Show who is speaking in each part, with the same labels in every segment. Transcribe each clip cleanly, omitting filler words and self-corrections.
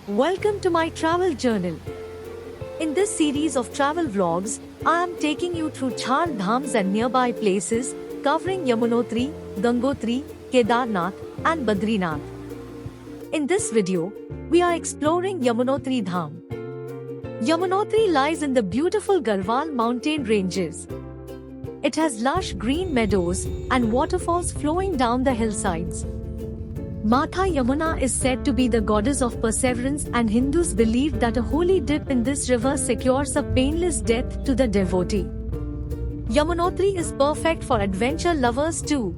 Speaker 1: Welcome to my travel journal. In this series of travel vlogs, I am taking you through Dhams and nearby places, covering Yamunotri, Gangotri, Kedarnath, and Badrinath. In this video, we are exploring Yamunotri Dham. Yamunotri lies in the beautiful Garhwal mountain ranges. It has lush green meadows and waterfalls flowing down the hillsides. Mata Yamuna is said to be the goddess of perseverance, and Hindus believe that a holy dip in this river secures a painless death to the devotee. Yamunotri is perfect for adventure lovers too.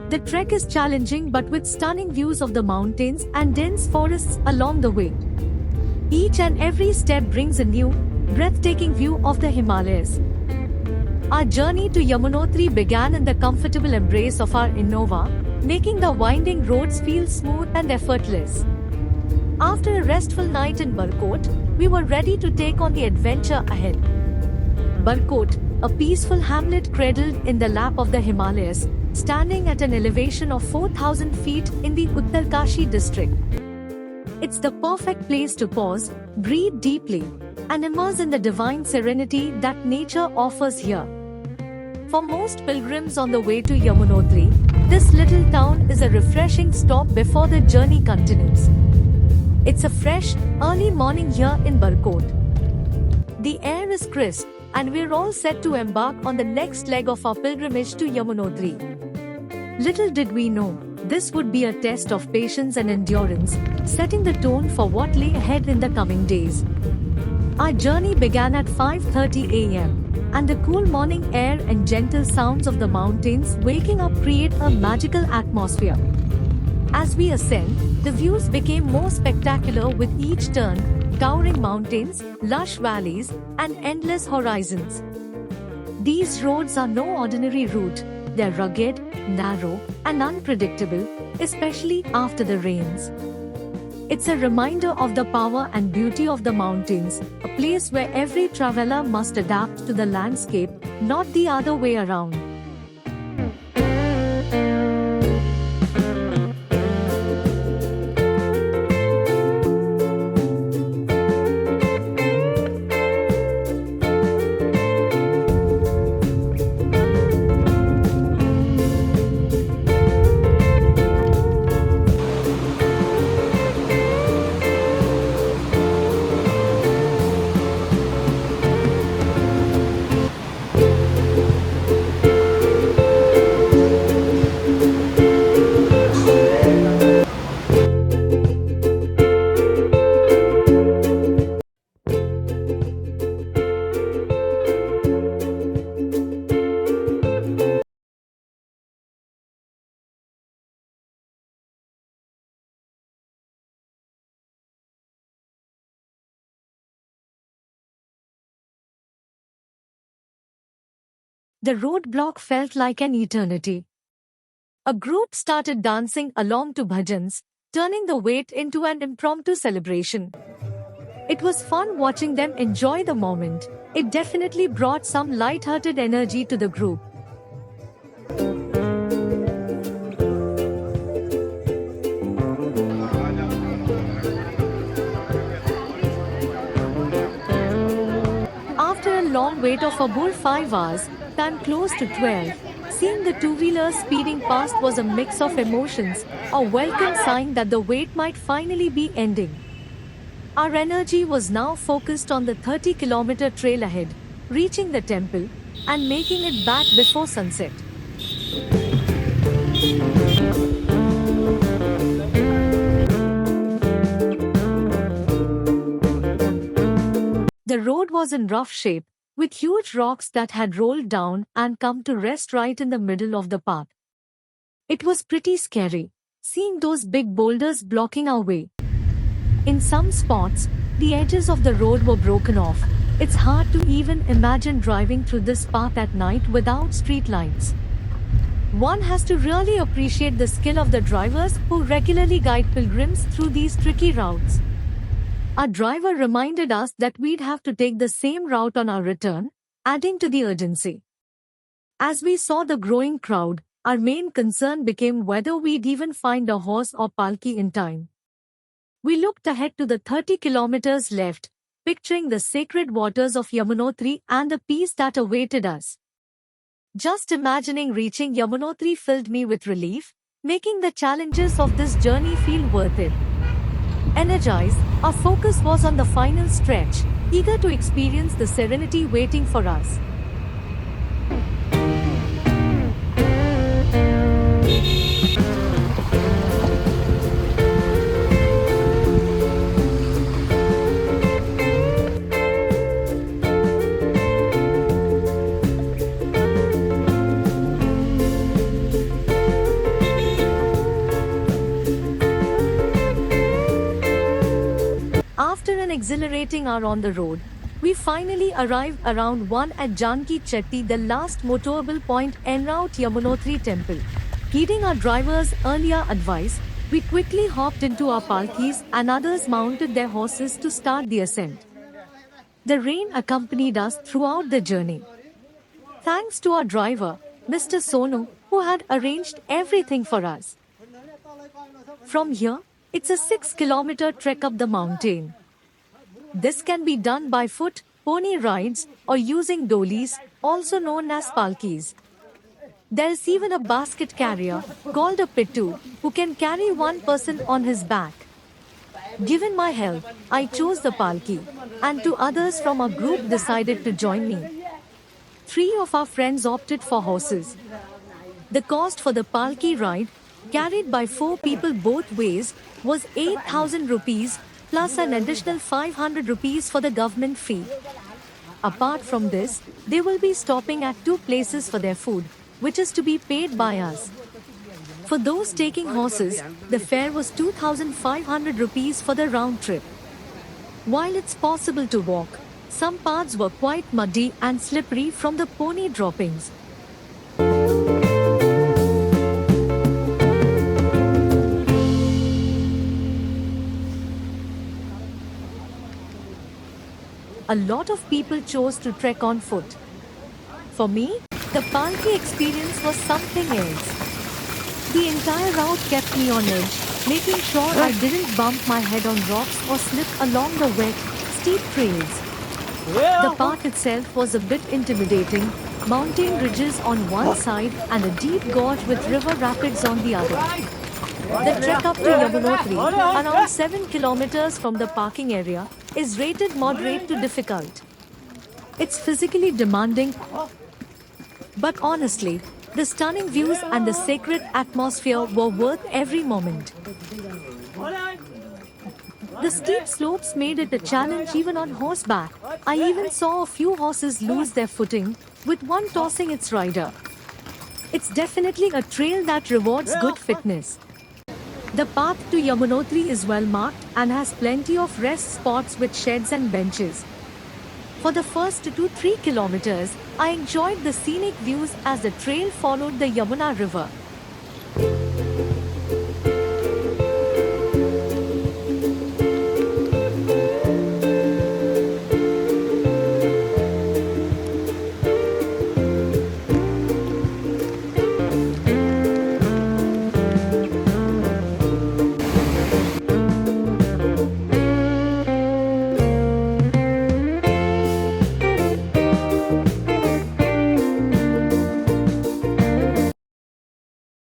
Speaker 1: The trek is challenging but with stunning views of the mountains and dense forests along the way. Each and every step brings a new, breathtaking view of the Himalayas. Our journey to Yamunotri began in the comfortable embrace of our Innova, making the winding roads feel smooth and effortless. After a restful night in Barkot, we were ready to take on the adventure ahead. Barkot, a peaceful hamlet cradled in the lap of the Himalayas, standing at an elevation of 4,000 feet in the Uttarkashi district. It's the perfect place to pause, breathe deeply, and immerse in the divine serenity that nature offers here. For most pilgrims on the way to Yamunotri, this little town is a refreshing stop before the journey continues. It's a fresh, early morning here in Barkot. The air is crisp, and we're all set to embark on the next leg of our pilgrimage to Yamunotri. Little did we know, this would be a test of patience and endurance, setting the tone for what lay ahead in the coming days. Our journey began at 5:30 a.m. and the cool morning air and gentle sounds of the mountains waking up create a magical atmosphere. As we ascend, the views became more spectacular with each turn, towering mountains, lush valleys, and endless horizons. These roads are no ordinary route, they're rugged, narrow, and unpredictable, especially after the rains. It's a reminder of the power and beauty of the mountains, a place where every traveler must adapt to the landscape, not the other way around. The roadblock felt like an eternity. A group started dancing along to bhajans, turning the wait into an impromptu celebration. It was fun watching them enjoy the moment. It definitely brought some light-hearted energy to the group. After a long wait of about 5 hours, time close to 12, seeing the two-wheelers speeding past was a mix of emotions, a welcome sign that the wait might finally be ending. Our energy was now focused on the 30-kilometer trail ahead, reaching the temple, and making it back before sunset. The road was in rough shape, with huge rocks that had rolled down and come to rest right in the middle of the path. It was pretty scary, seeing those big boulders blocking our way. In some spots, the edges of the road were broken off. It's hard to even imagine driving through this path at night without street lights. One has to really appreciate the skill of the drivers who regularly guide pilgrims through these tricky routes. Our driver reminded us that we'd have to take the same route on our return, adding to the urgency. As we saw the growing crowd, our main concern became whether we'd even find a horse or palki in time. We looked ahead to the 30 kilometers left, picturing the sacred waters of Yamunotri and the peace that awaited us. Just imagining reaching Yamunotri filled me with relief, making the challenges of this journey feel worth it. Energized, our focus was on the final stretch, eager to experience the serenity waiting for us. After an exhilarating hour on the road, we finally arrived around 1 at Janki Chetty, the last motorable point en route Yamunotri temple. Heeding our driver's earlier advice, we quickly hopped into our palkis and others mounted their horses to start the ascent. The rain accompanied us throughout the journey. Thanks to our driver, Mr. Sonu, who had arranged everything for us. From here, it's a 6-kilometer trek up the mountain. This can be done by foot, pony rides, or using dolis, also known as palkis. There is even a basket carrier, called a pittu, who can carry one person on his back. Given my health, I chose the palki, and two others from our group decided to join me. 3 of our friends opted for horses. The cost for the palki ride, carried by 4 people both ways, was 8,000 rupees, plus an additional 500 rupees for the government fee. Apart from this, they will be stopping at 2 places for their food, which is to be paid by us. For those taking horses, the fare was 2,500 rupees for the round trip. While it's possible to walk, some paths were quite muddy and slippery from the pony droppings. A lot of people chose to trek on foot. For me, the palki experience was something else. The entire route kept me on edge, making sure I didn't bump my head on rocks or slip along the wet, steep trails. The path itself was a bit intimidating, mountain ridges on one side and a deep gorge with river rapids on the other. The trek up to Yamunotri, around 7 kilometers from the parking area, is rated moderate to difficult. It's physically demanding, but honestly, the stunning views and the sacred atmosphere were worth every moment. The steep slopes made it a challenge even on horseback. I even saw a few horses lose their footing, with one tossing its rider. It's definitely a trail that rewards good fitness. The path to Yamunotri is well marked and has plenty of rest spots with sheds and benches. For the first 2-3 kilometers, I enjoyed the scenic views as the trail followed the Yamuna River.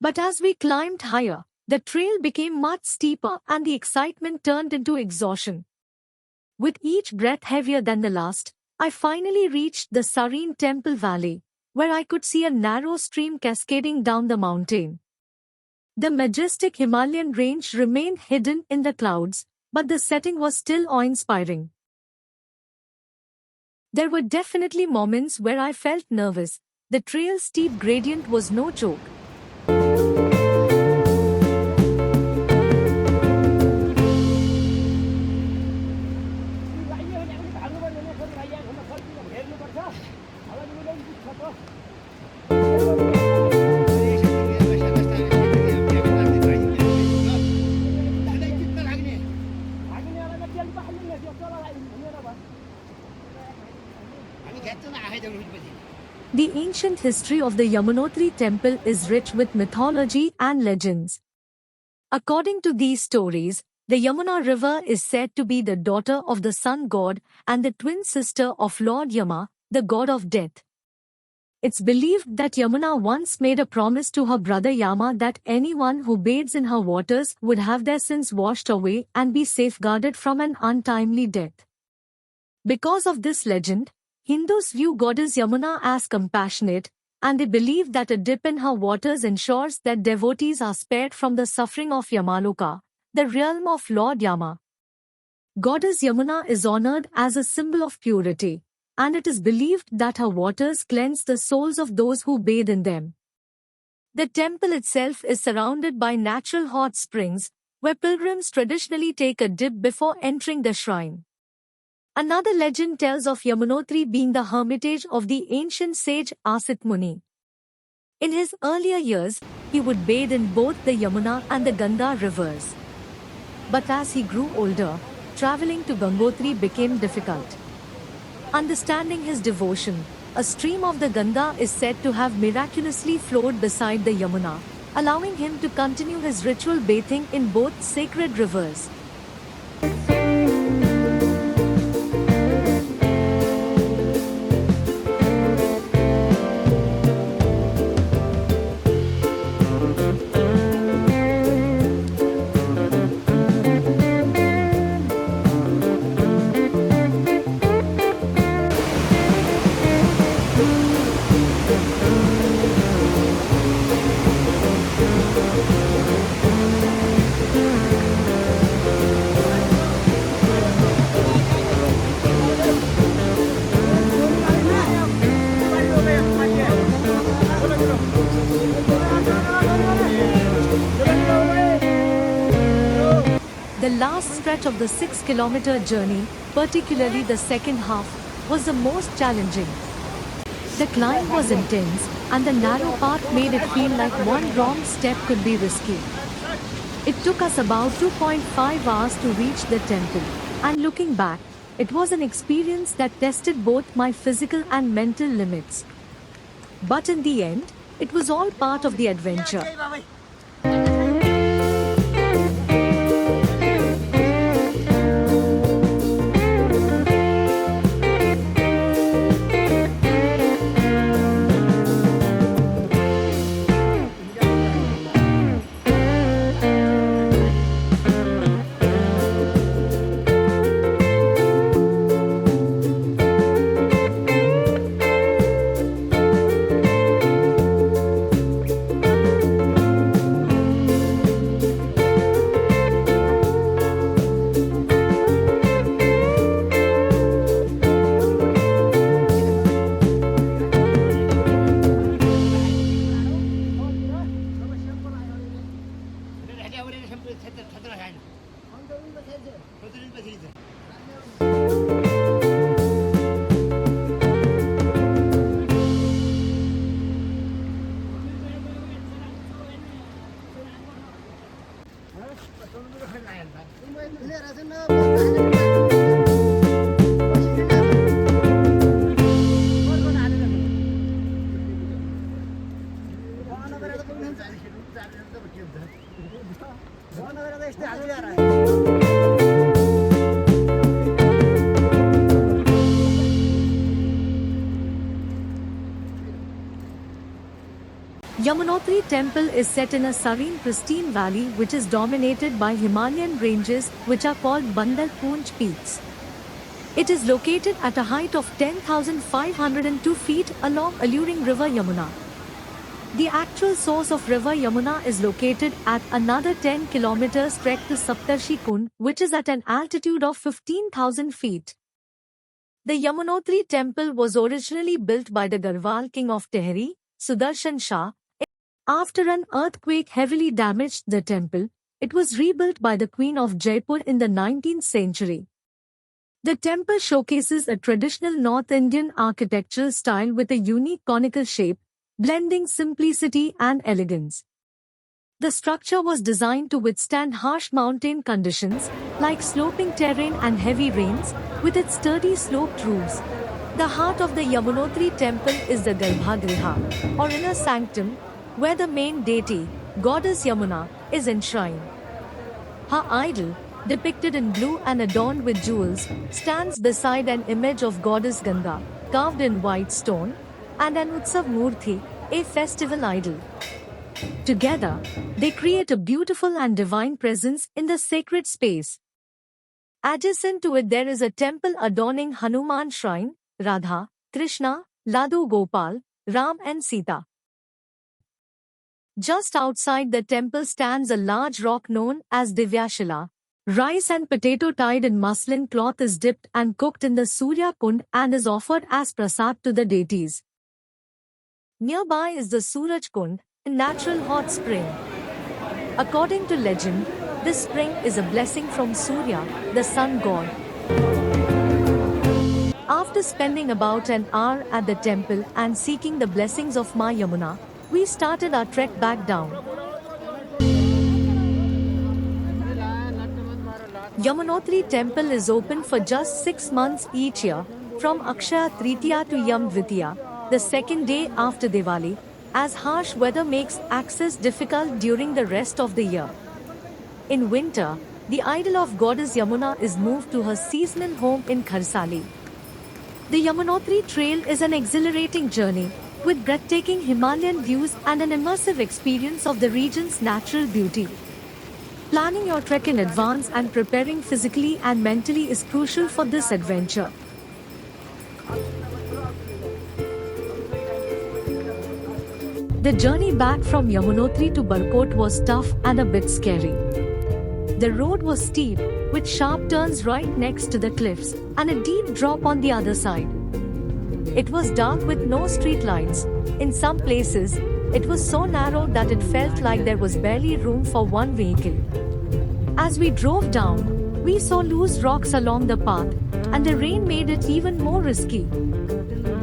Speaker 1: But as we climbed higher, the trail became much steeper and the excitement turned into exhaustion. With each breath heavier than the last, I finally reached the serene temple valley, where I could see a narrow stream cascading down the mountain. The majestic Himalayan range remained hidden in the clouds, but the setting was still awe-inspiring. There were definitely moments where I felt nervous. The trail's steep gradient was no joke. The ancient history of the Yamunotri temple is rich with mythology and legends. According to these stories, The Yamuna River is said to be the daughter of the sun god and the twin sister of Lord Yama, the god of death. It's believed that Yamuna once made a promise to her brother Yama that anyone who bathes in her waters would have their sins washed away and be safeguarded from an untimely death. Because of this legend, Hindus view goddess Yamuna as compassionate, and they believe that a dip in her waters ensures that devotees are spared from the suffering of Yamaloka, the realm of Lord Yama. Goddess Yamuna is honored as a symbol of purity, and it is believed that her waters cleanse the souls of those who bathe in them. The temple itself is surrounded by natural hot springs, where pilgrims traditionally take a dip before entering the shrine. Another legend tells of Yamunotri being the hermitage of the ancient sage Asit Muni. In his earlier years, he would bathe in both the Yamuna and the Ganga rivers. But as he grew older, traveling to Gangotri became difficult. Understanding his devotion, a stream of the Ganga is said to have miraculously flowed beside the Yamuna, allowing him to continue his ritual bathing in both sacred rivers. The last stretch of the 6-kilometer journey, particularly the second half, was the most challenging. The climb was intense, and the narrow path made it feel like one wrong step could be risky. It took us about 2.5 hours to reach the temple, and looking back, it was an experience that tested both my physical and mental limits. But in the end, it was all part of the adventure. Yamunotri temple is set in a serene pristine valley which is dominated by Himalayan ranges which are called Bandar Poonch peaks. It is located at a height of 10,502 feet along alluring river Yamuna. The actual source of river Yamuna is located at another 10 kilometers trek to Saptarshi Kund, which is at an altitude of 15,000 feet. The Yamunotri temple was originally built by the Garhwal king of Tehri, Sudarshan Shah. After an earthquake heavily damaged the temple, it was rebuilt by the Queen of Jaipur in the 19th century. The temple showcases a traditional North Indian architectural style with a unique conical shape, blending simplicity and elegance. The structure was designed to withstand harsh mountain conditions, like sloping terrain and heavy rains, with its sturdy sloped roofs. The heart of the Yamunotri temple is the Garbhagriha, or inner sanctum, where the main deity, goddess Yamuna, is enshrined. Her idol, depicted in blue and adorned with jewels, stands beside an image of goddess Ganga, carved in white stone, and an Utsav Murthy, a festival idol. Together, they create a beautiful and divine presence in the sacred space. Adjacent to it there is a temple adorning Hanuman shrine, Radha, Krishna, Ladu Gopal, Ram and Sita. Just outside the temple stands a large rock known as Divyashila. Rice and potato tied in muslin cloth is dipped and cooked in the Surya Kund and is offered as prasad to the deities. Nearby is the Suraj Kund, a natural hot spring. According to legend, this spring is a blessing from Surya, the sun god. After spending about an hour at the temple and seeking the blessings of Ma Yamuna, we started our trek back down. Yamunotri temple is open for just 6 months each year, from Akshaya Tritiya to Yam Dvitiya, the second day after Diwali, as harsh weather makes access difficult during the rest of the year. In winter, the idol of goddess Yamuna is moved to her seasonal home in Kharsali. The Yamunotri trail is an exhilarating journey, with breathtaking Himalayan views and an immersive experience of the region's natural beauty. Planning your trek in advance and preparing physically and mentally is crucial for this adventure. The journey back from Yamunotri to Barkot was tough and a bit scary. The road was steep, with sharp turns right next to the cliffs, and a deep drop on the other side. It was dark with no street lights. In some places, it was so narrow that it felt like there was barely room for one vehicle. As we drove down, we saw loose rocks along the path, and the rain made it even more risky.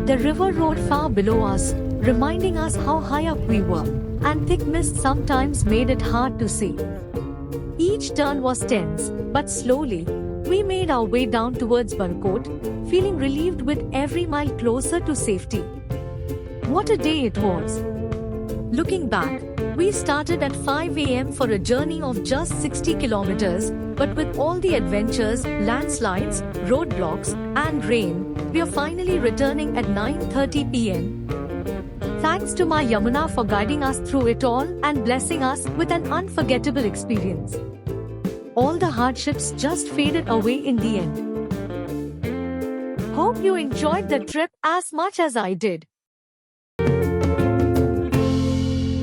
Speaker 1: The river rode far below us, reminding us how high up we were, and thick mist sometimes made it hard to see. Each turn was tense, but slowly, we made our way down towards Barkot, feeling relieved with every mile closer to safety. What a day it was! Looking back, we started at 5 a.m. for a journey of just 60 kilometers, but with all the adventures, landslides, roadblocks, and rain, we are finally returning at 9:30 p.m. Thanks to Ma Yamuna for guiding us through it all and blessing us with an unforgettable experience. All the hardships just faded away in the end. Hope you enjoyed the trip as much as I did.